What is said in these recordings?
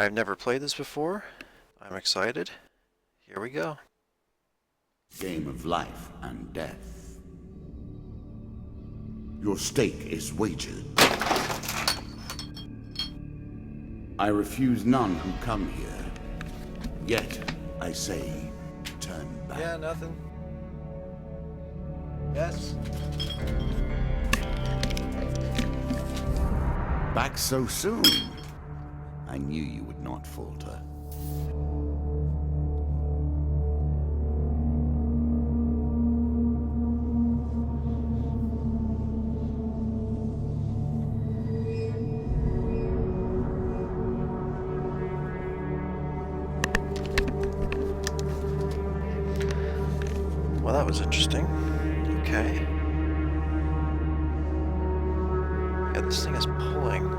I've never played this before. I'm excited. Here we go. Game of life and death. Your stake is wagered. I refuse none who come here. Yet, I say, turn back. Yeah, nothing. Yes. Back so soon? I knew you would not falter. Well, that was interesting. Okay. Yeah, this thing is pulling.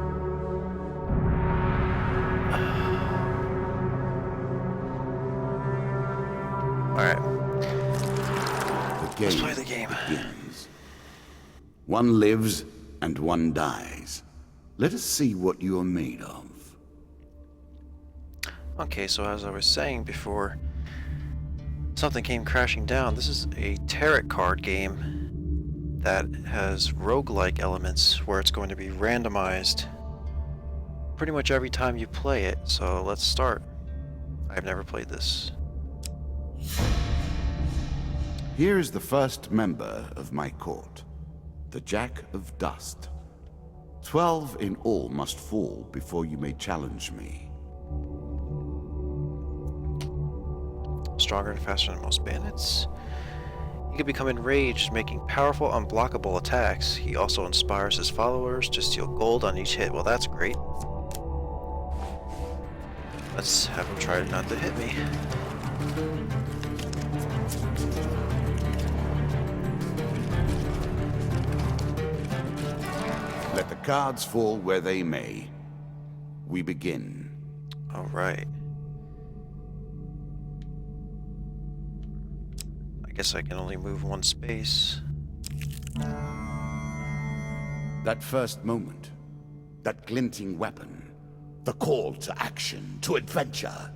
Alright. The Let's game play the game. begins. One lives and one dies. Let us see what you are made of. Okay, so as I was saying before, something came crashing down. This is a tarot card game that has roguelike elements where it's going to be randomized pretty much every time you play it. So let's start. I've never played this. Here is the first member of my court, the Jack of Dust. 12 in all must fall before you may challenge me. Stronger and faster than most bandits. He can become enraged, making powerful, unblockable attacks. He also inspires his followers to steal gold on each hit. Well, that's great. Let's have him try not to hit me. Let the cards fall where they may. We begin. All right. I guess I can only move one space. That first moment, that glinting weapon, the call to action, to adventure.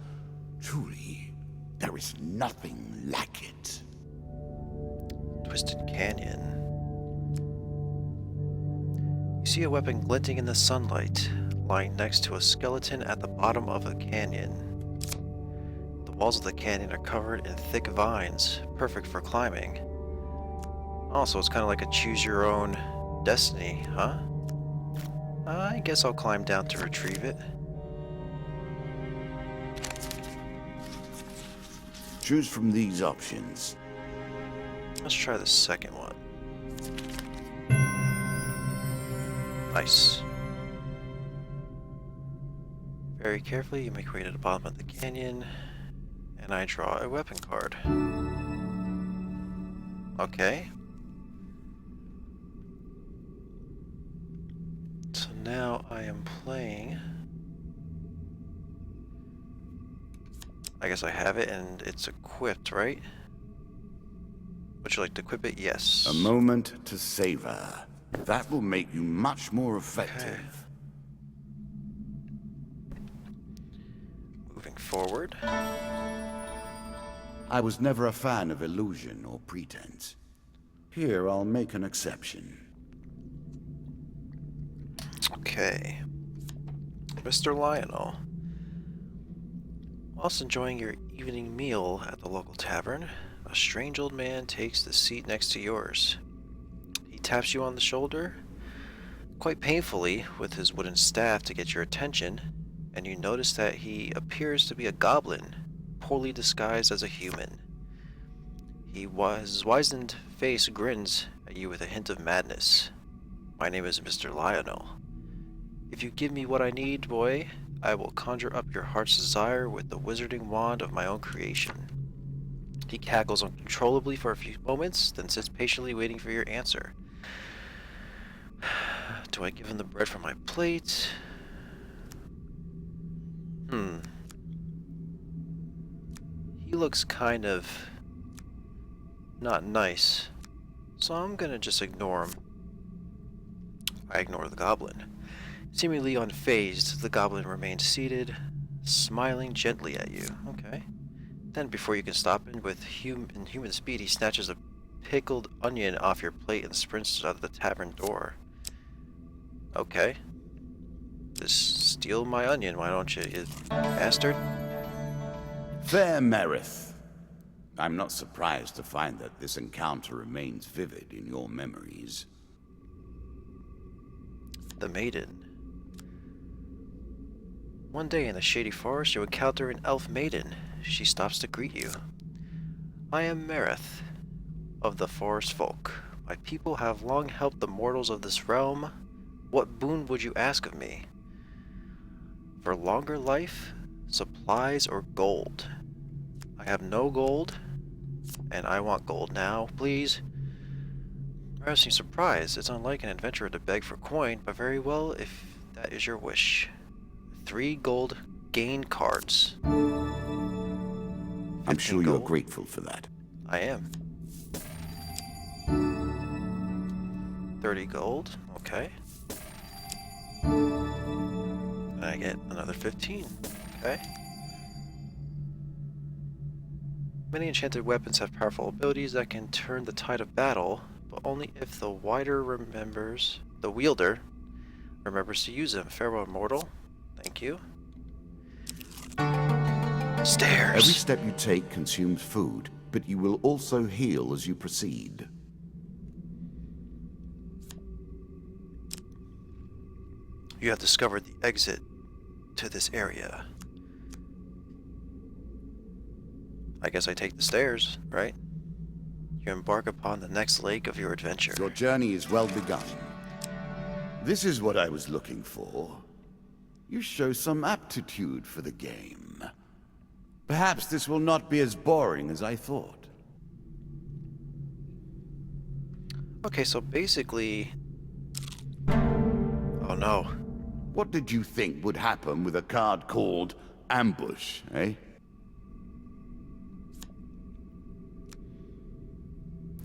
Truly, there is nothing like it. Twisted Canyon. You see a weapon glinting in the sunlight, lying next to a skeleton at the bottom of a canyon. The walls of the canyon are covered in thick vines, perfect for climbing. Also, it's kind of like a choose your own destiny, huh? I guess I'll climb down to retrieve it. Choose from these options. Let's try the second one. Nice. Very carefully, you make your way to the bottom of the canyon, and I draw a weapon card. Okay. So now I am playing. I guess I have it and it's equipped, right? Would you like to equip it? Yes. A moment to savor. That will make you much more effective. Moving forward. I was never a fan of illusion or pretense. Here, I'll make an exception. Okay. Mr. Lionel. Whilst enjoying your evening meal at the local tavern, a strange old man takes the seat next to yours. He taps you on the shoulder, quite painfully, with his wooden staff to get your attention, and you notice that he appears to be a goblin, poorly disguised as a human. His wizened face grins at you with a hint of madness. My name is Mr. Lionel. If you give me what I need, boy, I will conjure up your heart's desire with the wizarding wand of my own creation. He cackles uncontrollably for a few moments, then sits patiently waiting for your answer. Do I give him the bread from my plate? He looks kind of not nice, so I'm gonna just ignore him. I ignore the goblin. Seemingly unfazed, the goblin remains seated, smiling gently at you. Okay. Then, before you can stop him with human speed, he snatches a pickled onion off your plate and sprints out of the tavern door. Okay. Just steal my onion, why don't you bastard? Fair Merith. I'm not surprised to find that this encounter remains vivid in your memories. The maiden. One day in a shady forest, you encounter an elf maiden. She stops to greet you. I am Merith, of the Forest Folk. My people have long helped the mortals of this realm. What boon would you ask of me? For longer life, supplies, or gold? I have no gold, and I want gold now, please. Merith seems surprised. It's unlike an adventurer to beg for coin, but very well if that is your wish. 3 gold gain cards. I'm sure you're grateful for that. I am. 30 gold, okay. And I get another 15, okay. Many enchanted weapons have powerful abilities that can turn the tide of battle, but only if the wielder remembers to use them. Farewell, mortal. Thank you. Stairs! Every step you take consumes food, but you will also heal as you proceed. You have discovered the exit to this area. I guess I take the stairs, right? You embark upon the next leg of your adventure. Your journey is well begun. This is what I was looking for. You show some aptitude for the game. Perhaps this will not be as boring as I thought. Okay, so basically... Oh no. What did you think would happen with a card called Ambush, eh?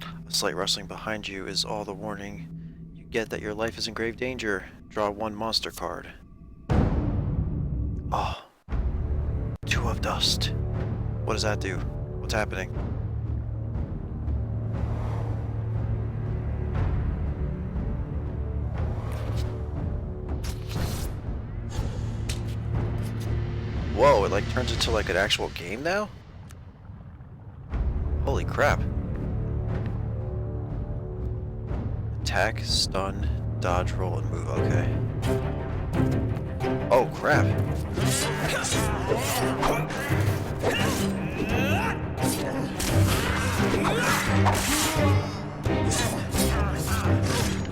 A slight rustling behind you is all the warning you get that your life is in grave danger. Draw 1 monster card. Oh. 2 of dust. What does that do? What's happening? Whoa, it like turns into like an actual game now? Holy crap. Attack, stun, dodge, roll, and move. Okay. Oh crap.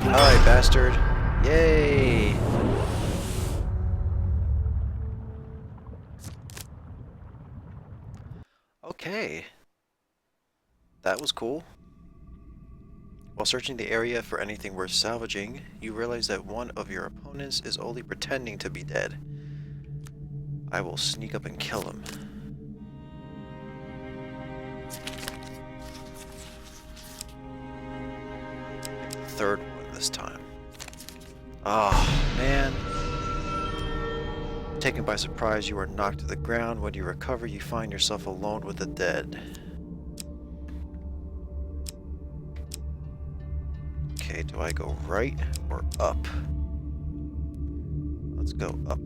Alright, bastard. Yay! Okay. That was cool. While searching the area for anything worth salvaging, you realize that one of your opponents is only pretending to be dead. I will sneak up and kill him. Third one this time. Ah, man. Taken by surprise, you are knocked to the ground. When you recover, you find yourself alone with the dead. Okay, do I go right or up? Let's go up.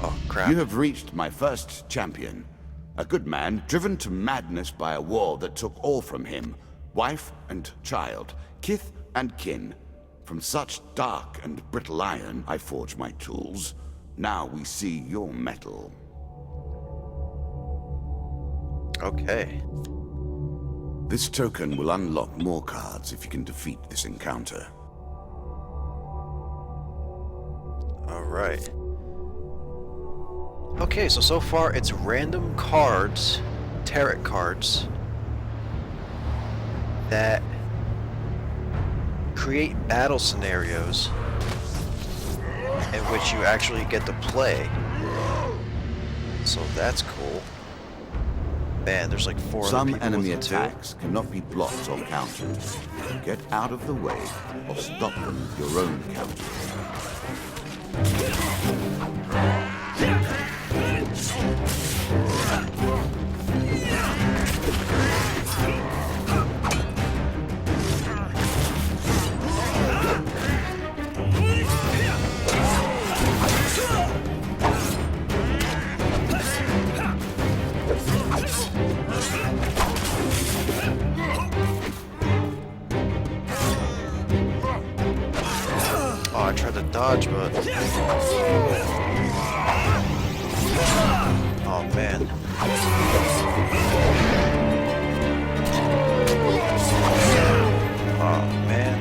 Oh, crap. You have reached my first champion. A good man, driven to madness by a war that took all from him. Wife and child, kith and kin. From such dark and brittle iron I forge my tools. Now we see your metal. Okay. This token will unlock more cards if you can defeat this encounter. Alright. Okay, so far it's random cards, tarot cards, that create battle scenarios in which you actually get to play. So that's cool. Man, there's like 4 other Some people enemy with it, too. attacks cannot be blocked or countered. Get out of the way or stop them with your own counters. Oh, I tried to dodge, but... Oh, man. Oh, man.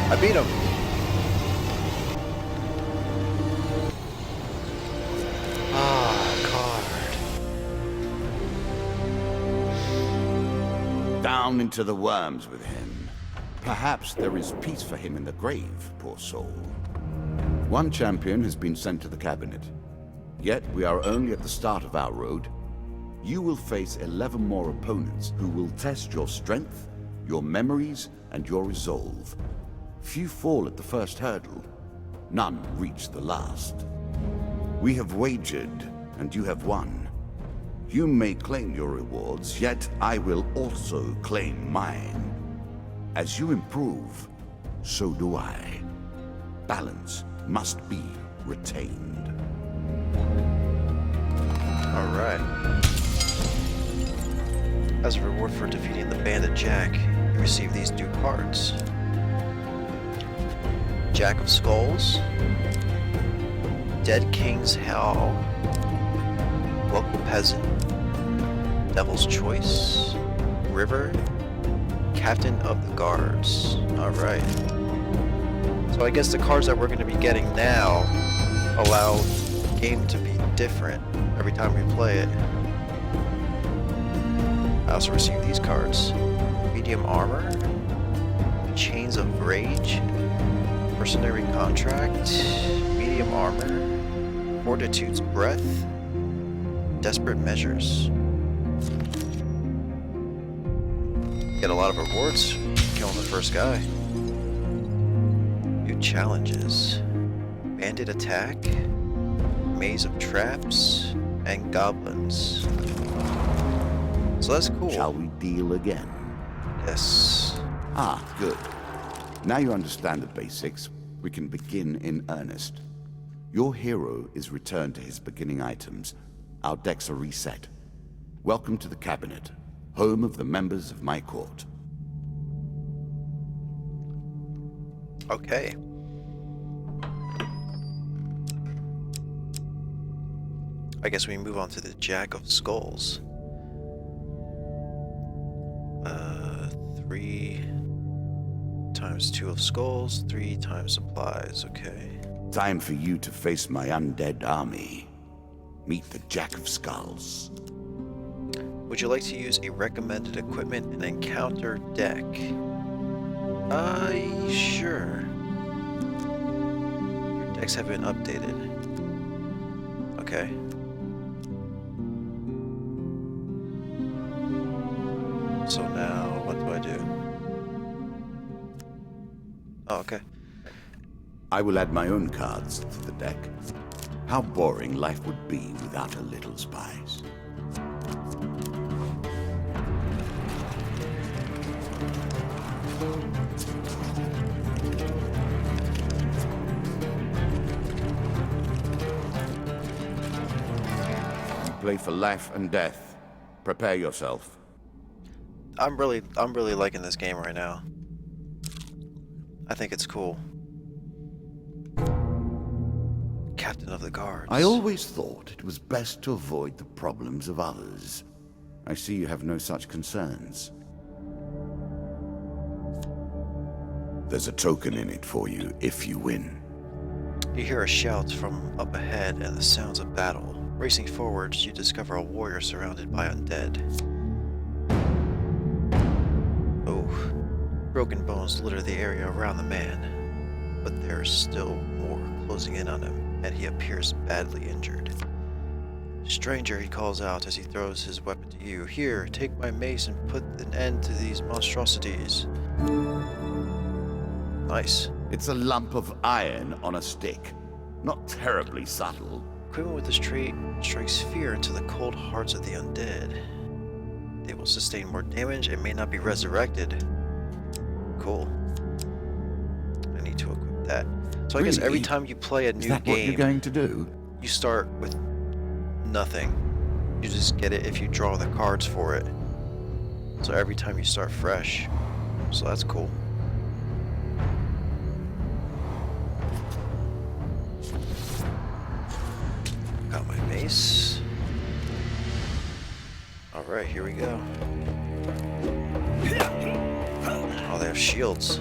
I beat him. Down into the worms with him. Perhaps there is peace for him in the grave, poor soul. One champion has been sent to the cabinet. Yet we are only at the start of our road. You will face 11 more opponents who will test your strength, your memories, and your resolve. Few fall at the first hurdle. None reach the last. We have wagered, and you have won. You may claim your rewards, yet I will also claim mine. As you improve, so do I. Balance must be retained. Alright. As a reward for defeating the Bandit Jack, you receive these two cards. Jack of Skulls, Dead King's Howl, Local Peasant, Devil's Choice, River, Captain of the Guards. Alright. So I guess the cards that we're going to be getting now allow the game to be different every time we play it. I also received these cards. Medium Armor, Chains of Rage, Mercenary Contract, Medium Armor, Fortitude's Breath, Desperate Measures. Get a lot of rewards killing the first guy. New challenges. Bandit Attack, Maze of Traps, and Goblins. So that's cool. Shall we deal again? Yes. Ah, good. Now you understand the basics, we can begin in earnest. Your hero is returned to his beginning items. Our decks are reset. Welcome to the cabinet, home of the members of my court. Okay. I guess we move on to the Jack of Skulls. 3 times 2 of skulls, 3 times supplies, okay. Time for you to face my undead army. Meet the Jack of Skulls. Would you like to use a recommended equipment and encounter deck? Sure. Your decks have been updated. Okay. So now, what do I do? Oh, okay. I will add my own cards to the deck. How boring life would be without a little spice. You play for life and death. Prepare yourself. I'm really liking this game right now. I think it's cool. Captain of the Guards. I always thought it was best to avoid the problems of others. I see you have no such concerns. There's a token in it for you if you win. You hear a shout from up ahead and the sounds of battle. Racing forwards, you discover a warrior surrounded by undead. Oh, broken bones litter the area around the man, but there's still more closing in on him, and he appears badly injured. Stranger, he calls out as he throws his weapon to you. Here, take my mace and put an end to these monstrosities. Nice. It's a lump of iron on a stick. Not terribly subtle. Equipment with this trait strikes fear into the cold hearts of the undead. They will sustain more damage and may not be resurrected. Cool. I need to equip that. So I guess every Really? time you play a Is new that what you're game, going to do? you start with nothing. You just get it if you draw the cards for it. So every time you start fresh. So that's cool. Got my mace. Alright, here we go. Oh, they have shields.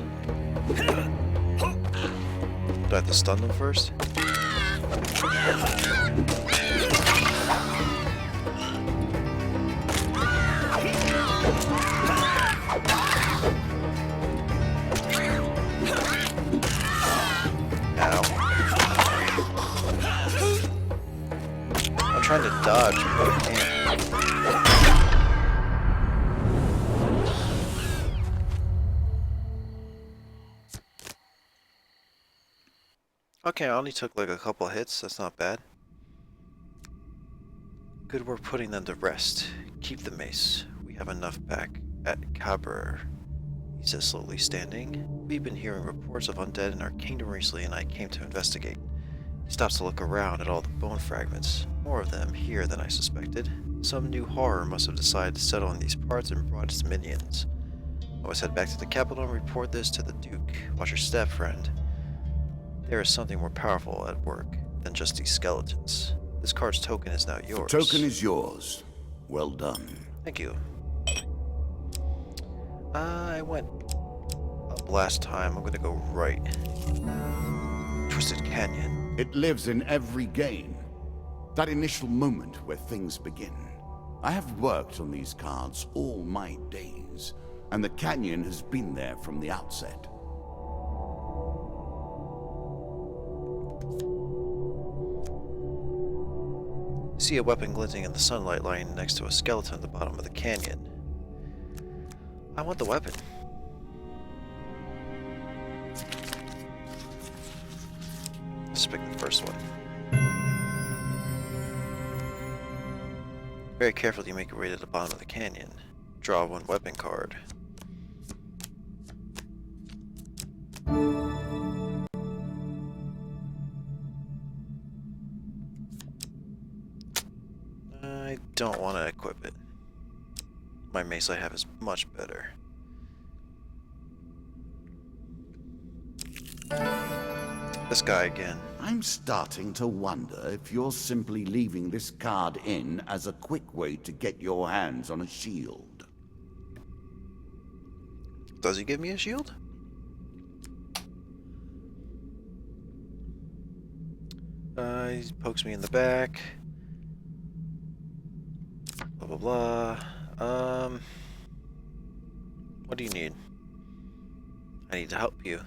Do I have to stun them first? I'm trying to dodge, but I can't. Okay, I only took like a couple hits. That's not bad. Good work putting them to rest. Keep the mace. We have enough back at Cabrer. He says, slowly standing. We've been hearing reports of undead in our kingdom recently, and I came to investigate. He stops to look around at all the bone fragments. More of them here than I suspected. Some new horror must have decided to settle in these parts and brought its minions. I must head back to the capital and report this to the Duke. Watch your step, friend. There is something more powerful at work than just these skeletons. This card's token is now yours. The token is yours. Well done. Thank you. I went up last time. I'm gonna go right. Twisted Canyon. It lives in every game. That initial moment where things begin. I have worked on these cards all my days, and the canyon has been there from the outset. See a weapon glinting in the sunlight lying next to a skeleton at the bottom of the canyon. I want the weapon. Let's pick the first one. Very carefully make your way to the bottom of the canyon. Draw one weapon card. I don't want to equip it. My mace I have is much better. This guy again. I'm starting to wonder if you're simply leaving this card in as a quick way to get your hands on a shield. Does he give me a shield? He pokes me in the back. Blah blah blah. What do you need? I need to help you.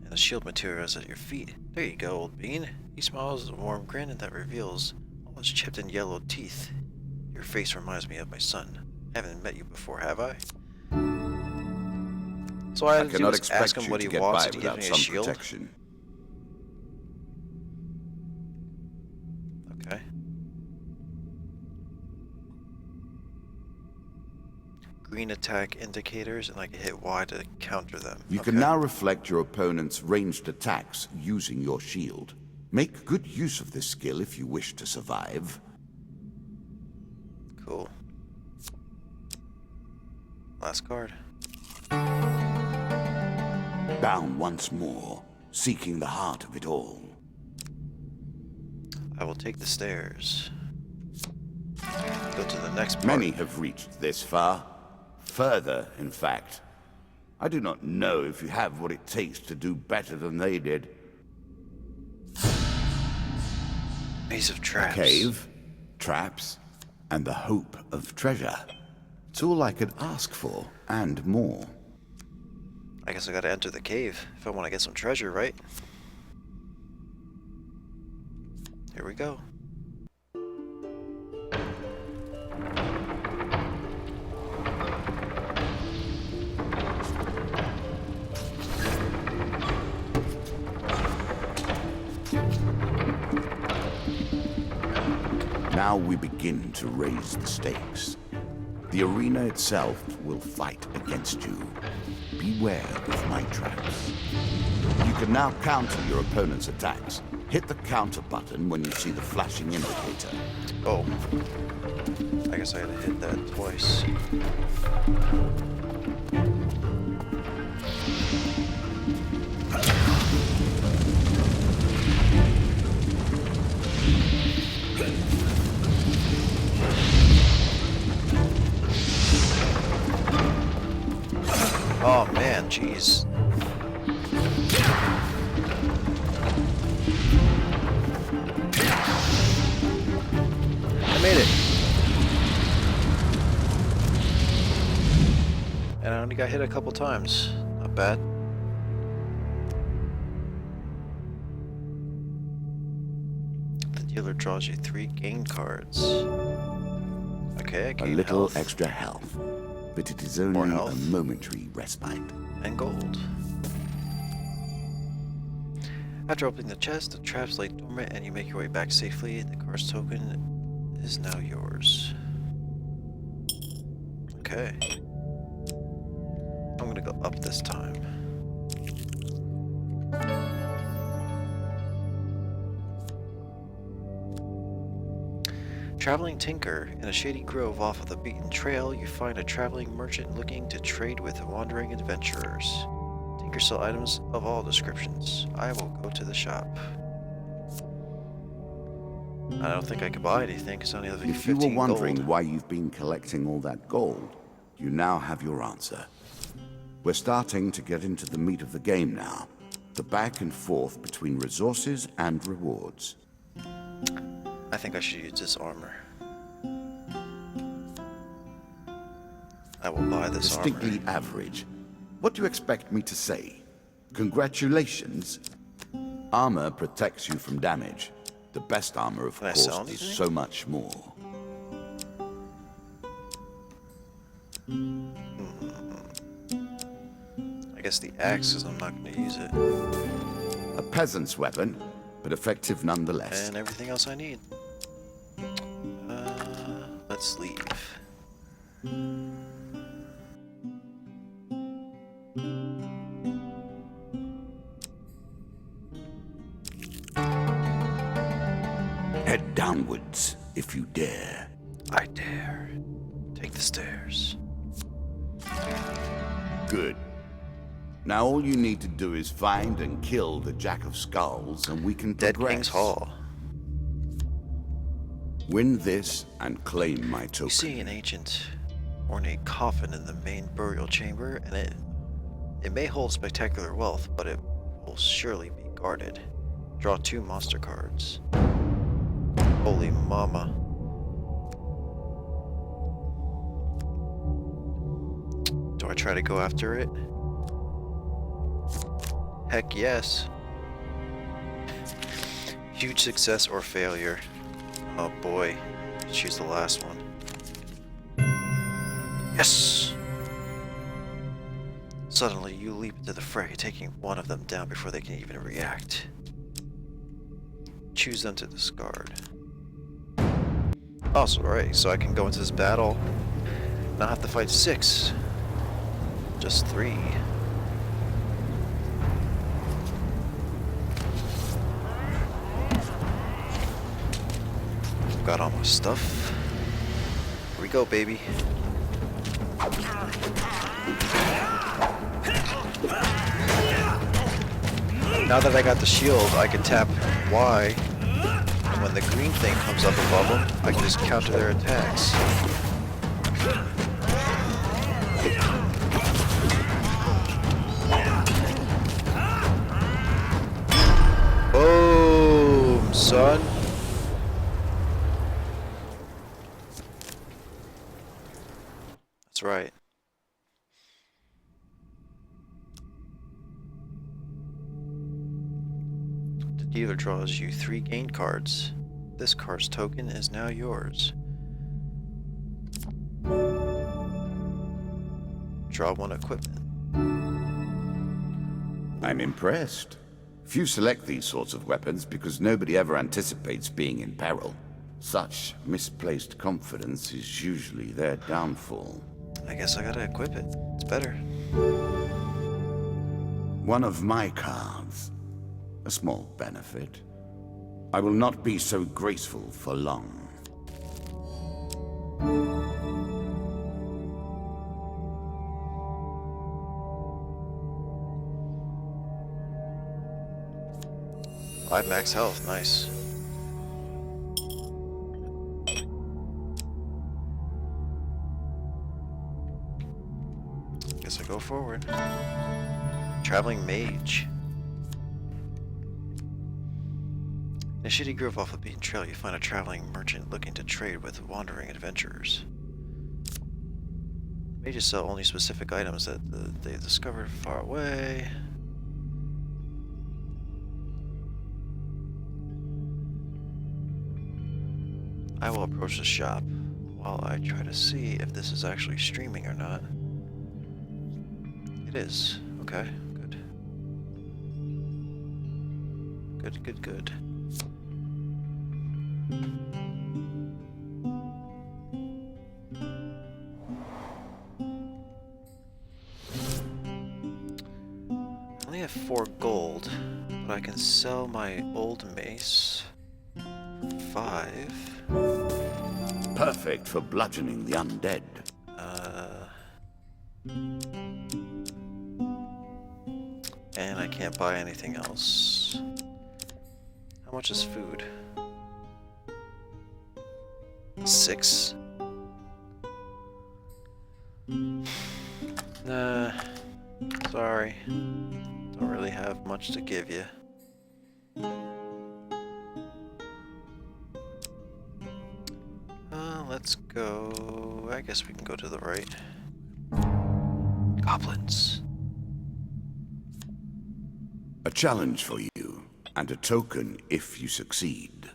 And the shield material is at your feet. There you go, old bean. He smiles with a warm grin and that reveals all his chipped and yellowed teeth. Your face reminds me of my son. I haven't met you before, have I? So I cannot is expect ask him you what to he get wants by and he gives without me a some shield. protection. Okay. Green attack indicators, and I can hit Y to counter them. You can now reflect your opponent's ranged attacks using your shield. Make good use of this skill if you wish to survive. Cool. Last card. Down once more, seeking the heart of it all. I will take the stairs. Go to the next part. Many have reached this far. Further, in fact. I do not know if you have what it takes to do better than they did. Maze of traps. Cave, traps, and the hope of treasure. It's all I could ask for, and more. I guess I gotta enter the cave if I want to get some treasure, right? Here we go. Now we begin to raise the stakes. The arena itself will fight against you. beware of my traps. You can now counter your opponent's attacks. Hit the counter button when you see the flashing indicator. Oh. I guess I gotta hit that twice. Oh man, jeez. I made it. And I only got hit a couple times. Not bad. The dealer draws you 3 gain cards. Okay, I A gain little health extra health, but it is More only a health. momentary respite. and gold. After opening the chest, the traps lay dormant and you make your way back safely. The card's token is now yours. Okay. I'm gonna go up this time. Traveling Tinker. In a shady grove off of the beaten trail, you find a traveling merchant looking to trade with wandering adventurers. Tinker sell items of all descriptions. I will go to the shop. I don't think I could buy anything because I only have like If you 15 were wondering gold. why you've been collecting all that gold, you now have your answer. We're starting to get into the meat of the game now. The back and forth between resources and rewards. I think I should use this armor. I will buy this Distinctly armor. average. What do you expect me to say? Congratulations. Armor protects you from damage. The best armor, of Can I course, sell does anything? so much more. I guess the axe, because I'm not going to use it. A peasant's weapon, but effective nonetheless. And everything else I need. Let's leave. Head downwards, if you dare. I dare. Take the stairs. Good. Now all you need to do is find and kill the Jack of Skulls, and we can Dead progress. King's Hall. Win this and claim my token. You see an ancient, ornate coffin in the main burial chamber, and it may hold spectacular wealth, but it will surely be guarded. Draw 2 monster cards. Holy mama. Do I try to go after it? Heck yes. Huge success or failure. Oh boy. Choose the last one. Yes! Suddenly, you leap into the fray, taking one of them down before they can even react. Choose them to discard. Also, right, so I can go into this battle, not have to fight 6. Just 3. Got all my stuff. Here we go, baby. Now that I got the shield, I can tap Y, and when the green thing comes up above them, I can just counter their attacks. Boom, son. That's right. The dealer draws you 3 gain cards. This card's token is now yours. Draw 1 equipment. I'm impressed. Few select these sorts of weapons because nobody ever anticipates being in peril. Such misplaced confidence is usually their downfall. I guess I gotta equip it. It's better. One of my cards. A small benefit. I will not be so graceful for long. Five max health, nice. Guess I go forward. Traveling mage. In a shitty grove off the beaten trail, you find a traveling merchant looking to trade with wandering adventurers. Mages sell only specific items that they've discovered far away. I will approach the shop while I try to see if this is actually streaming or not. It is. Okay, good. Good. I only have 4 gold, but I can sell my old mace for 5. Perfect for bludgeoning the undead. And I can't buy anything else. How much is food? 6? Nah. Sorry. Don't really have much to give you. Let's go... I guess we can go to the right. Goblins. A challenge for you, and a token if you succeed.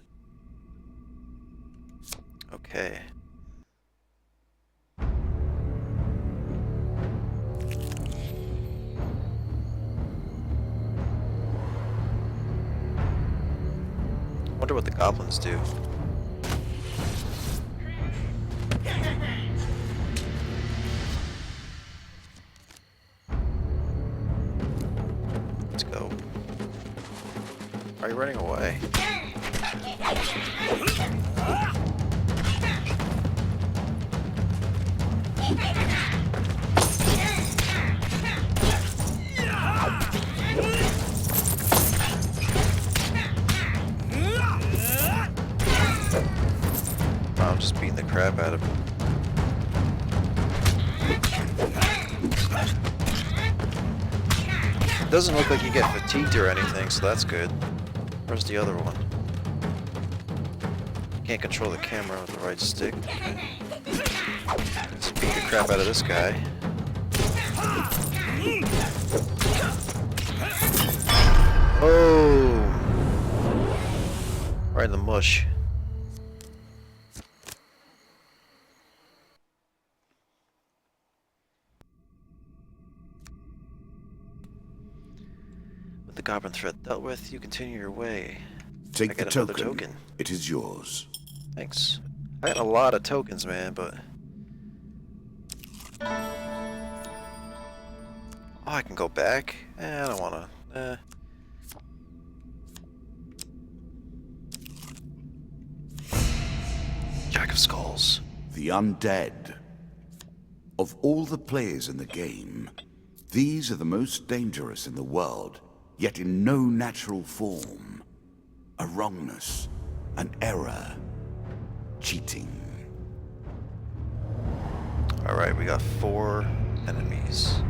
Okay. Wonder what the goblins do. Let's go. Are you running away? I'm just beating the crap out of him. It doesn't look like you get fatigued or anything, so that's good. Where's the other one? Can't control the camera with the right stick. Let's beat the crap out of this guy. Oh! Right in the mush. With the goblin threat dealt with, you continue your way. Take I the got another token. token. It is yours. Thanks. I got a lot of tokens, man, but... Oh, I can go back? I don't wanna. Jack of Skulls. The undead. Of all the players in the game, these are the most dangerous in the world, yet in no natural form. A wrongness, an error, cheating. Alright, we got 4 enemies.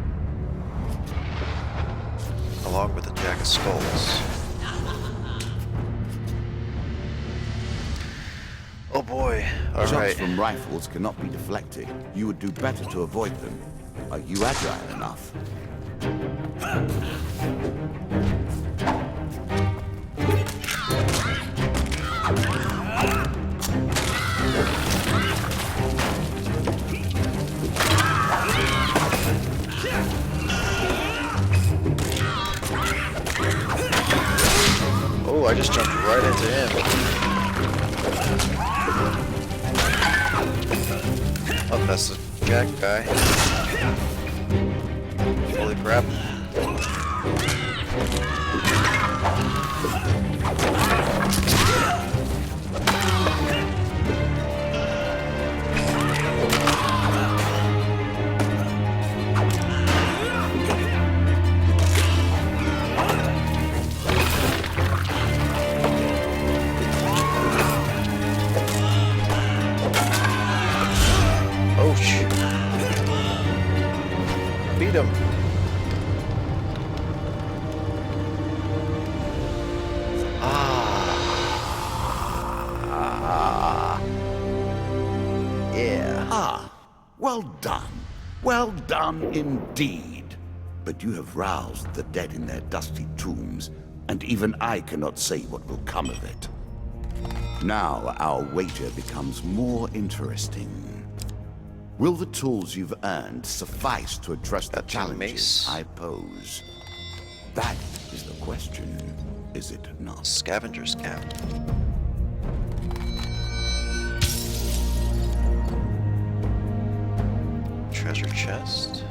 Along with the Jack of Skulls. Oh boy, Shots alright. from rifles cannot be deflected. You would do better to avoid them. Are you agile enough? Oh, I just jumped right into him. Oh, that's the Jack guy. Holy crap. Oh, shoot. Beat him. Yeah. Ah, well done. Well done indeed. But you have roused the dead in their dusty tombs, and even I cannot say what will come of it. Now our wager becomes more interesting. Will the tools you've earned suffice to address the Got the challenges mace. I pose? That is the question, is it not? Scavenger's cap. Treasure chest.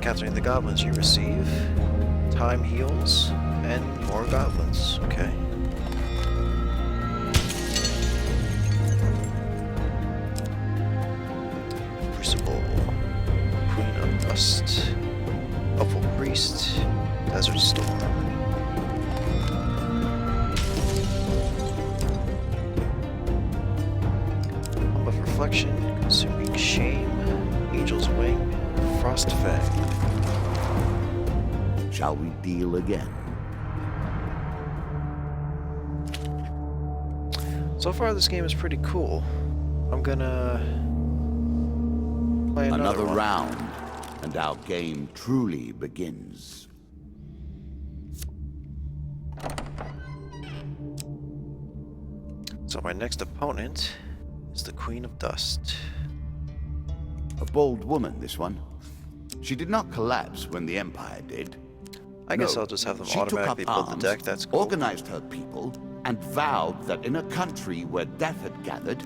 Capturing the goblins you receive. Time heals and more goblins. Okay. Crucible. Queen of Dust. Helpful Priest. Desert Storm. Hum of Reflection. Consuming Shame. Angel's Wing. Frost Fang. Shall we deal again? So far, this game is pretty cool. I'm gonna play another one. round, and our game truly begins. So my next opponent is the Queen of Dust. A bold woman, this one. She did not collapse when the Empire did. I guess No, I'll just have them she took automatically up build the arms, deck. That's cool. organized her people, and vowed that in a country where death had gathered,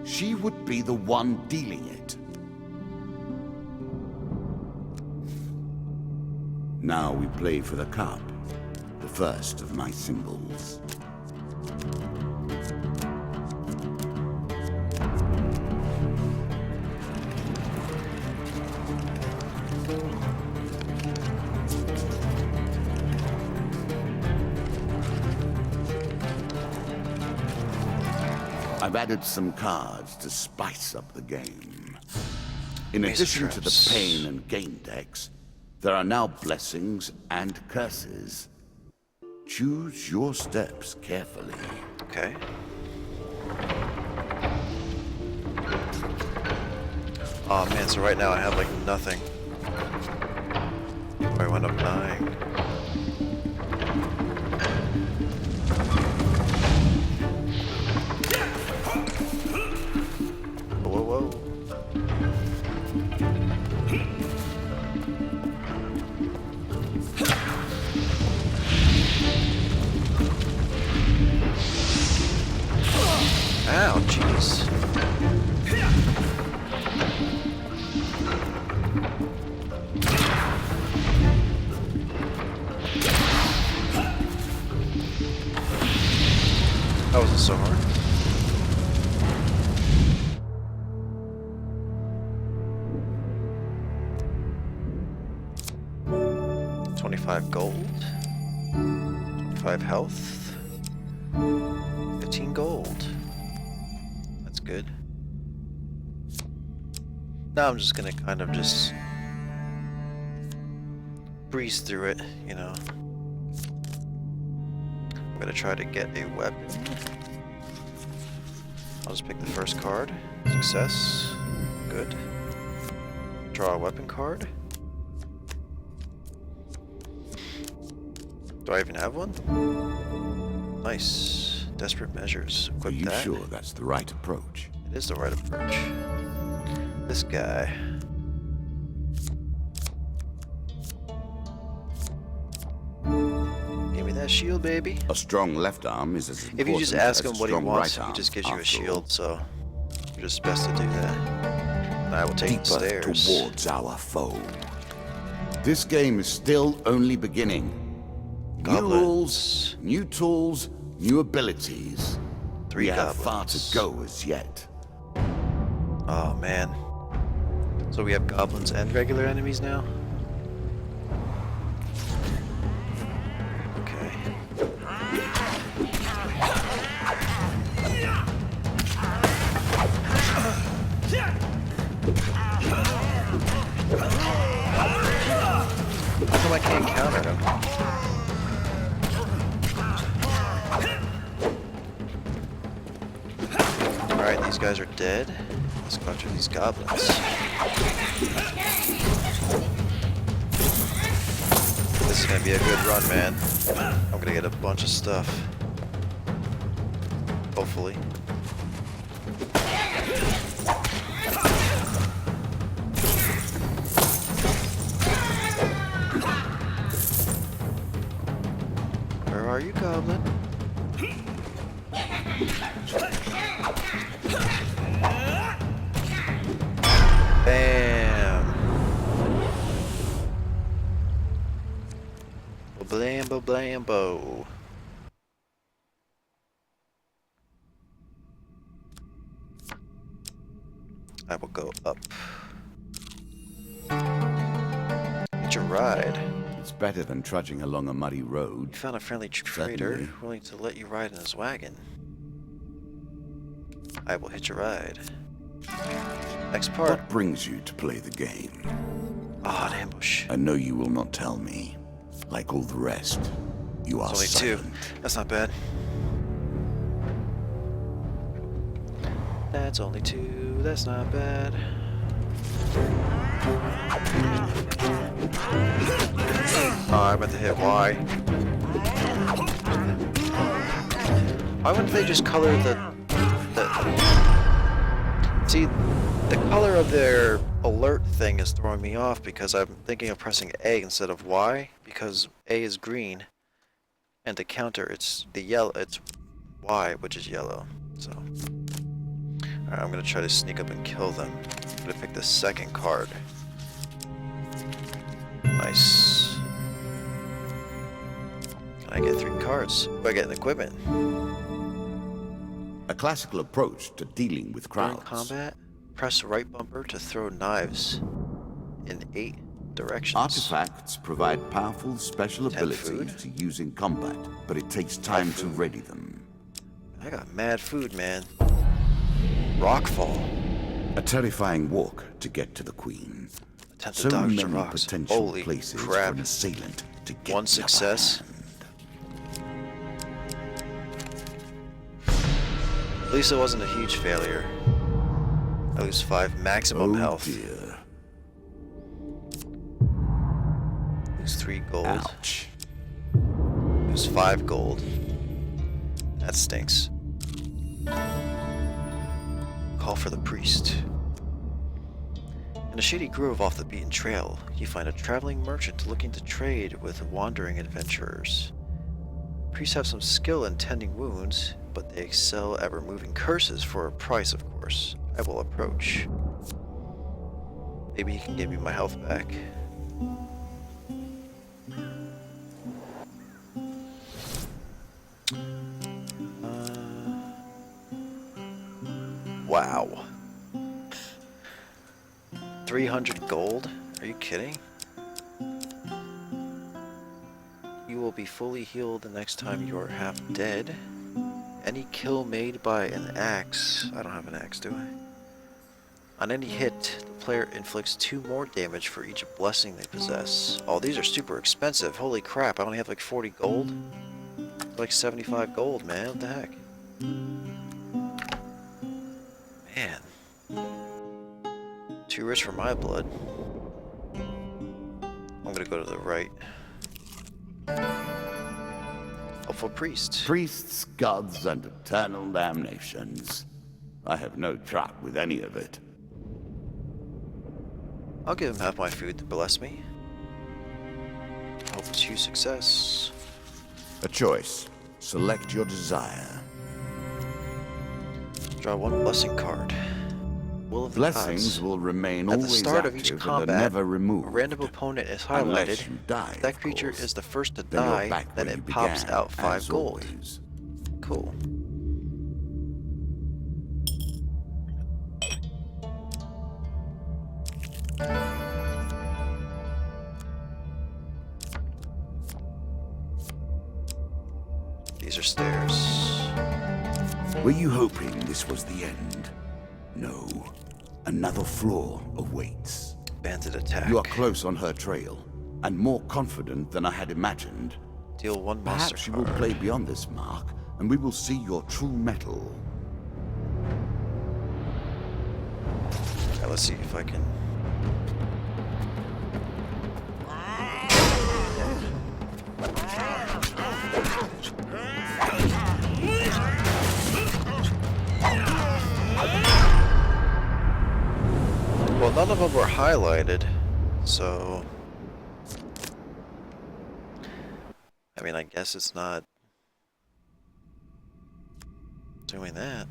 she would be the one dealing it. Now we play for the cup, the first of my symbols. I've added some cards to spice up the game. In Mace of addition to the Traps. pain and gain decks, there are now blessings and curses. Choose your steps carefully. Okay. Oh man, so right now I have like nothing. I went up dying. Whoa, whoa. Ow, jeez. That wasn't so hard. $25 gold, 25 health, 15 gold. That's good. Now I'm just gonna kind of just breeze through it, you know. I'm gonna try to get a weapon. I'll just pick the first card. Success. Good. Draw a weapon card. Do I even have one? Nice. Desperate Measures. Are Equip you that. sure that's the right approach? It is the right approach. This guy. Give me that shield, baby. A strong left arm is as important If you just ask as him a what he strong wants, right he arm, just gives you a after all. shield, so you're just best to do that. I will take the deeper stairs. towards our foe. This game is still only beginning. New rules, Goblins. new tools, new abilities. 3 We have far goblins. to go as yet. Oh man. So we have goblins and regular enemies now? Okay. How come I can't counter him? Alright, these guys are dead. Let's go after these goblins. This is gonna be a good run, man. I'm gonna get a bunch of stuff. Hopefully. Where are you, goblin? Bam! Blambo blambo. I will go up. It's a ride. It's better than trudging along a muddy You road. found a friendly trader Certainly. willing to let you ride in his wagon. I will hitch a ride. Next part. What brings you to play the game? Ah, an ambush. I know you will not tell me. Like all the rest, you are It's only 2. silent. That's not bad. That's only 2. That's not bad. Oh, I meant to hit Y. Why wouldn't they just color the... See, the color of their alert thing is throwing me off because I'm thinking of pressing A instead of Y, because A is green, and to counter it's the yellow, it's Y, which is yellow. So, alright, I'm gonna try to sneak up and kill them. I'm gonna pick the second card. Nice. Can I get 3 cards? Do I get an equipment? A classical approach to dealing with During crowds. combat, press right bumper to throw knives in 8 directions. Artifacts provide powerful special 10 abilities food. to use in combat, but it takes time to food. ready them. I got mad food, man. Rockfall. A terrifying walk to get to the queen. Attempt to So dodge many the rocks. potential Holy places for crap. an assailant to get 1 the upper success. hand. At least it wasn't a huge failure. I lose 5 maximum Oh health. dear. Lose 3 gold. Ouch. Lose 5 gold. That stinks. Call for the priest. In a shady grove off the beaten trail, you find a traveling merchant looking to trade with wandering adventurers. Priests have some skill in tending wounds, but they excel at removing curses for a price, of course. I will approach. Maybe he can give me my health back. Wow. 300 gold? Are you kidding? You will be fully healed the next time you are half dead. Any kill made by an axe. I don't have an axe, do I? On any hit, the player inflicts 2 more damage for each blessing they possess. Oh, these are super expensive. Holy crap, I only have like 40 gold? Like 75 gold, man. What the heck? Man. Too rich for my blood. I'm gonna go to the right. Helpful priest. Priests, gods, and eternal damnations. I have no truck with any of it. I'll give him half my food to bless me. Hope it's you success. A choice. Select your desire. Draw 1 blessing card. Will of the Blessings Gods. will remain At the always start of each active and are combat, never a removed. random opponent is Unless highlighted. you die, If that of creature course. is the first to Then you're die, back then where it you pops began, out 5 as gold. always. Cool. These are stairs. Were you hoping this was the end? No. Another floor awaits. Bandit attack. You are close on her trail, and more confident than I had imagined. Deal 1 monster Perhaps you card. will play beyond this mark, and we will see your true mettle. Okay, let's see if I can. Well, none of them were highlighted, so I mean, I guess it's not doing that.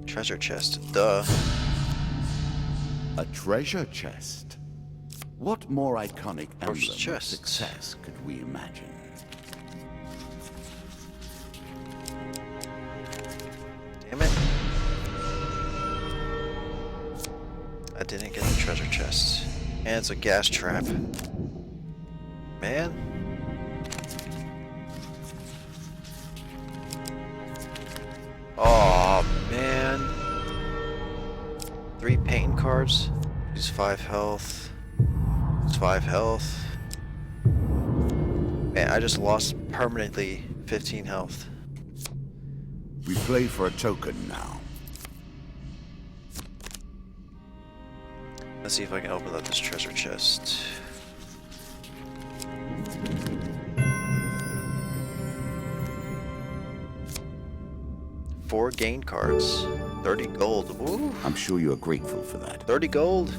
Treasure chest, duh. A treasure chest? What more iconic emblem of chest. success could we imagine? Damn it. I didn't get the treasure chest. And it's a gas trap. Man. Oh man. 3 paint cards. Use 5 health. It's 5 health. Man, I just lost permanently 15 health. We play for a token now. Let's see if I can open up this treasure chest. Four gain cards. 30 gold. Woo! I'm sure you are grateful for that. 30 gold.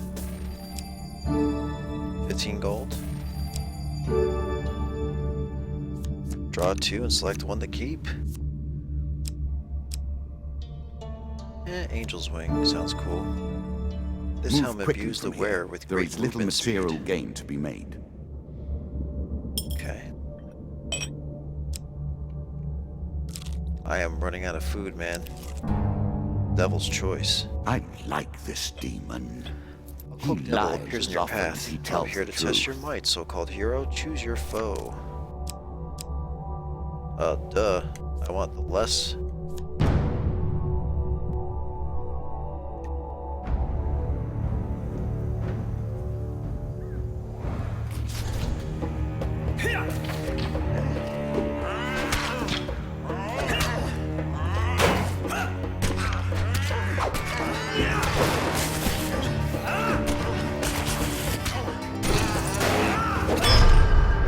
15 gold. Draw 2 and select one to keep. Angel's Wing. Sounds cool. This Move helmet quickly views the from wearer here. with There great is little movement material speed. gain to be made. Okay. I am running out of food, man. Devil's choice. I like this demon. A He cloaked devil lies appears in as your often path. as he I'm tells here the to test truth. your might, so-called hero. Choose your foe. Duh. I want the less.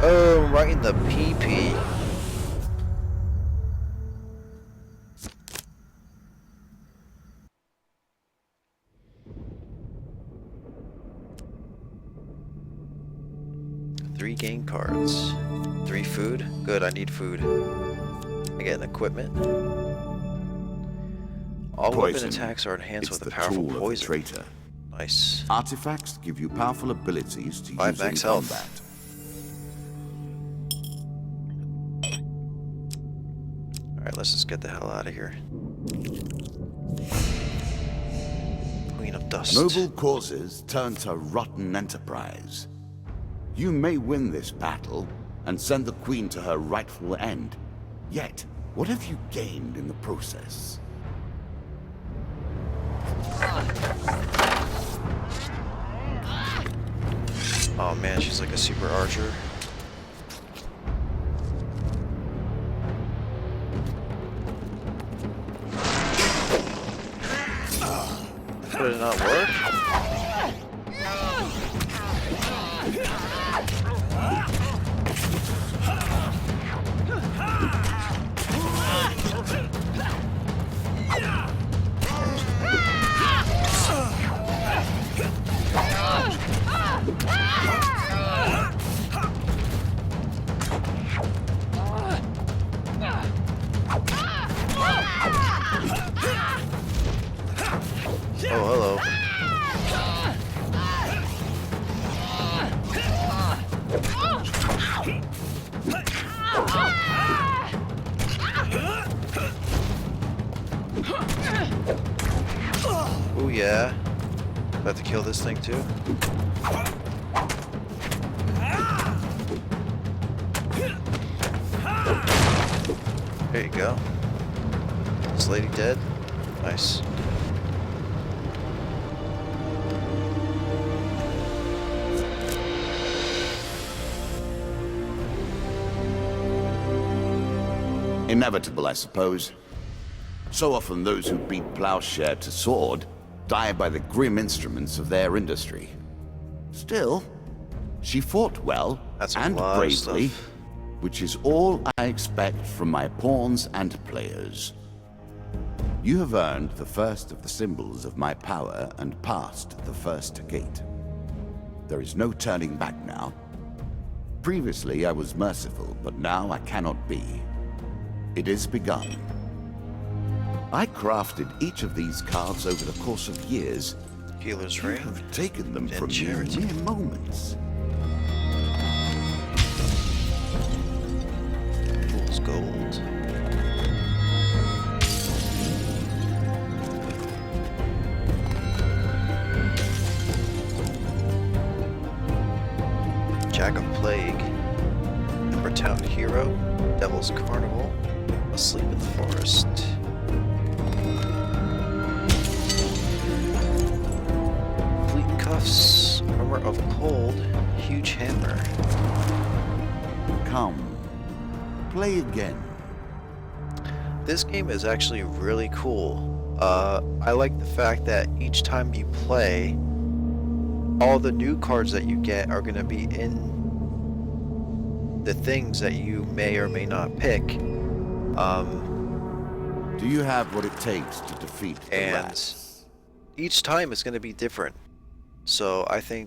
Oh, right in the pee-pee. Three gain cards. 3 food. Good, I need food. I get an equipment. All weapon Poison. attacks are enhanced It's with a the powerful tool of the poison. traitor. Nice. Artifacts give you powerful abilities to 5 use in max health. combat. Alright, let's just get the hell out of here. Queen of Dust. Noble causes turn to rotten enterprise. You may win this battle and send the queen to her rightful end. Yet, what have you gained in the process? Oh man, she's like a super archer. Did it not work? About to kill this thing too. There you go. This lady dead. Nice. Inevitable, I suppose. So often those who beat plowshare to sword die by the grim instruments of their industry. Still, she fought well That's a and lot of bravely, stuff. which is all I expect from my pawns and players. You have earned the first of the symbols of my power and passed the first gate. There is no turning back now. Previously I was merciful, but now I cannot be. It is begun. I crafted each of these cards over the course of years. Healer's You ring. have taken them and from me in charity. mere moments. Fool's gold. Jack of Plague. Ember Town Hero. Devil's Carnival. Asleep in the Forest. Fleet Cuffs. Armor of Cold. Huge Hammer. Come, play again. This game is actually really cool. I like the fact that each time you play, all the new cards that you get are going to be in the things that you may or may not pick. Do you have what it takes to defeat the And rats? each time it's going to be different. So I think